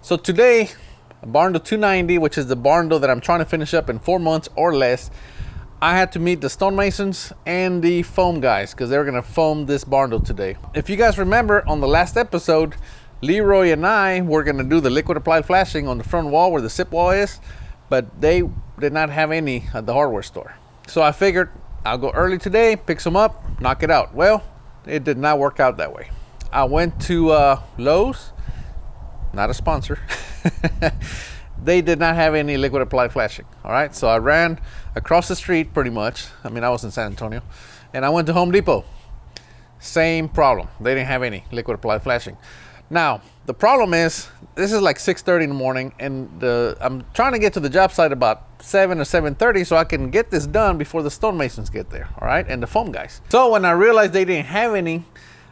So today, Barndo 290, which is the Barndo that I'm trying to finish up in 4 months or less, I had to meet the stonemasons and the foam guys because they're gonna foam this Barndo today. If you guys remember on the last episode, Leroy and I were gonna do the liquid applied flashing on the front wall where the SIP wall is, but they did not have any at the hardware store. So I figured I'll go early today, pick some up, knock it out. Well, it did not work out that way. I went to Lowe's, not a sponsor. They did not have any liquid applied flashing. All right, so I ran across the street pretty much. I mean, I was in San Antonio, and I went to Home Depot. Same problem. They didn't have any liquid applied flashing. Now, the problem is, this is like 6:30 in the morning, and I'm trying to get to the job site about 7 or 7:30 so I can get this done before the stonemasons get there, all right, and the foam guys. So when I realized they didn't have any,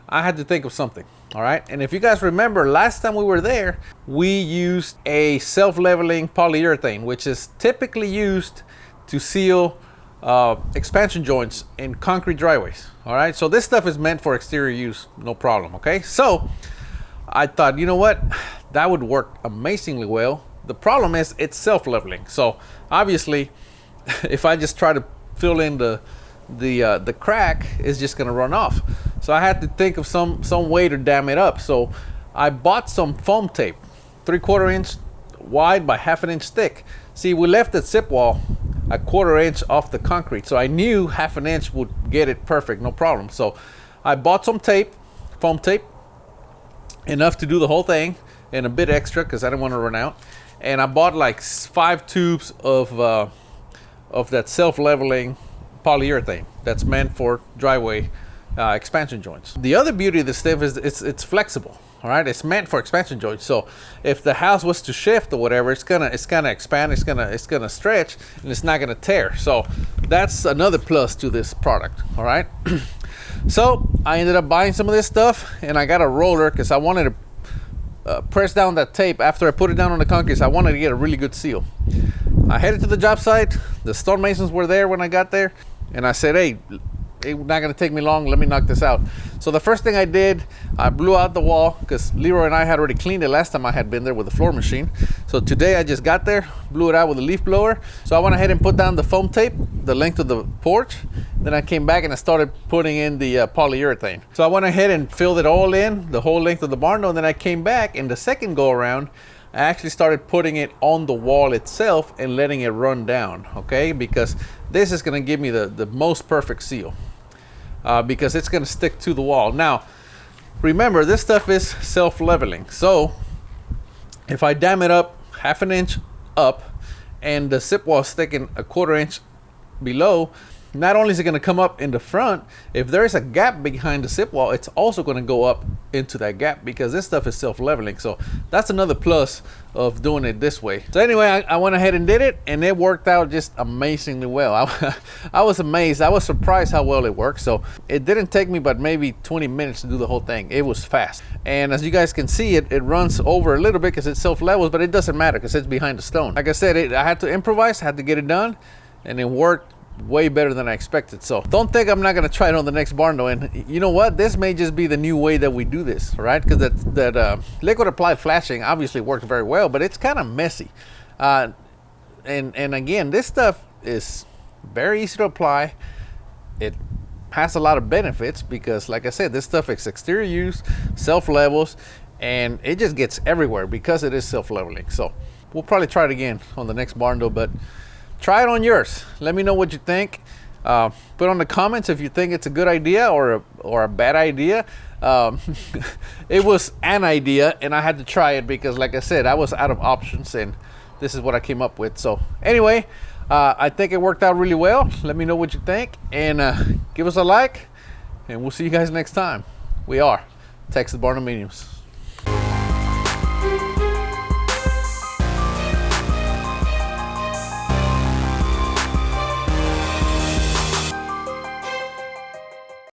I had to think of something, all right? And if you guys remember, last time we were there, we used a self-leveling polyurethane, which is typically used to seal expansion joints in concrete driveways, all right? So this stuff is meant for exterior use, no problem, okay? So I thought, you know what, that would work amazingly well. The problem is it's self-leveling. So obviously, if I just try to fill in the crack, it's just gonna run off. So I had to think of some way to dam it up. So I bought some foam tape, 3/4 inch wide by 1/2 inch thick. See, we left the SIP wall 1/4 inch off the concrete, so I knew 1/2 inch would get it perfect, no problem. So I bought some tape, foam tape, enough to do the whole thing, and a bit extra because I didn't want to run out. And I bought like 5 tubes of that self-leveling polyurethane that's meant for driveway expansion joints. The other beauty of this stuff is it's flexible. All right, it's meant for expansion joints. So if the house was to shift or whatever, it's gonna expand, it's gonna stretch, and it's not gonna tear. So that's another plus to this product. All right. So I ended up buying some of this stuff, and I got a roller because I wanted to press down that tape after I put it down on the concrete. So I wanted to get a really good seal. I headed to the job site. The stonemasons were there when I got there, and I said, hey, it's not gonna take me long, let me knock this out. So the first thing I did, I blew out the wall because Leroy and I had already cleaned it last time I had been there with the floor machine. So today I just got there, blew it out with a leaf blower. So I went ahead and put down the foam tape, the length of the porch. Then I came back and I started putting in the polyurethane. So I went ahead and filled it all in, the whole length of the barn. And then I came back, and the second go around, I actually started putting it on the wall itself and letting it run down, okay? Because this is gonna give me the most perfect seal because it's gonna stick to the wall. Now, remember, this stuff is self-leveling. So if I dam it up 1/2 inch up and the SIP wall is sticking 1/4 inch below, not only is it going to come up in the front, if there is a gap behind the SIP wall, it's also going to go up into that gap because this stuff is self-leveling. So that's another plus of doing it this way. So anyway, I went ahead and did it, and it worked out just amazingly well. I was amazed. I was surprised how well it worked. So it didn't take me but maybe 20 minutes to do the whole thing. It was fast. And as you guys can see, it runs over a little bit because it self-levels, but it doesn't matter because it's behind the stone. Like I said, I had to improvise, had to get it done, and it worked way better than I expected. So don't think I'm not going to try it on the next Barndo. And you know what, this may just be the new way that we do this, right? Because that liquid applied flashing obviously works very well, but it's kind of messy. And again, this stuff is very easy to apply. It has a lot of benefits because, like I said, this stuff is exterior use, self levels, and it just gets everywhere because it is self-leveling. So we'll probably try it again on the next Barndo, but try it on yours. Let me know what you think. Put on the comments if you think it's a good idea or a bad idea. It was an idea, and I had to try it because, like I said, I was out of options, and this is what I came up with. So anyway, I think it worked out really well. Let me know what you think, and give us a like, and we'll see you guys next time. We are Texas Barndominiums.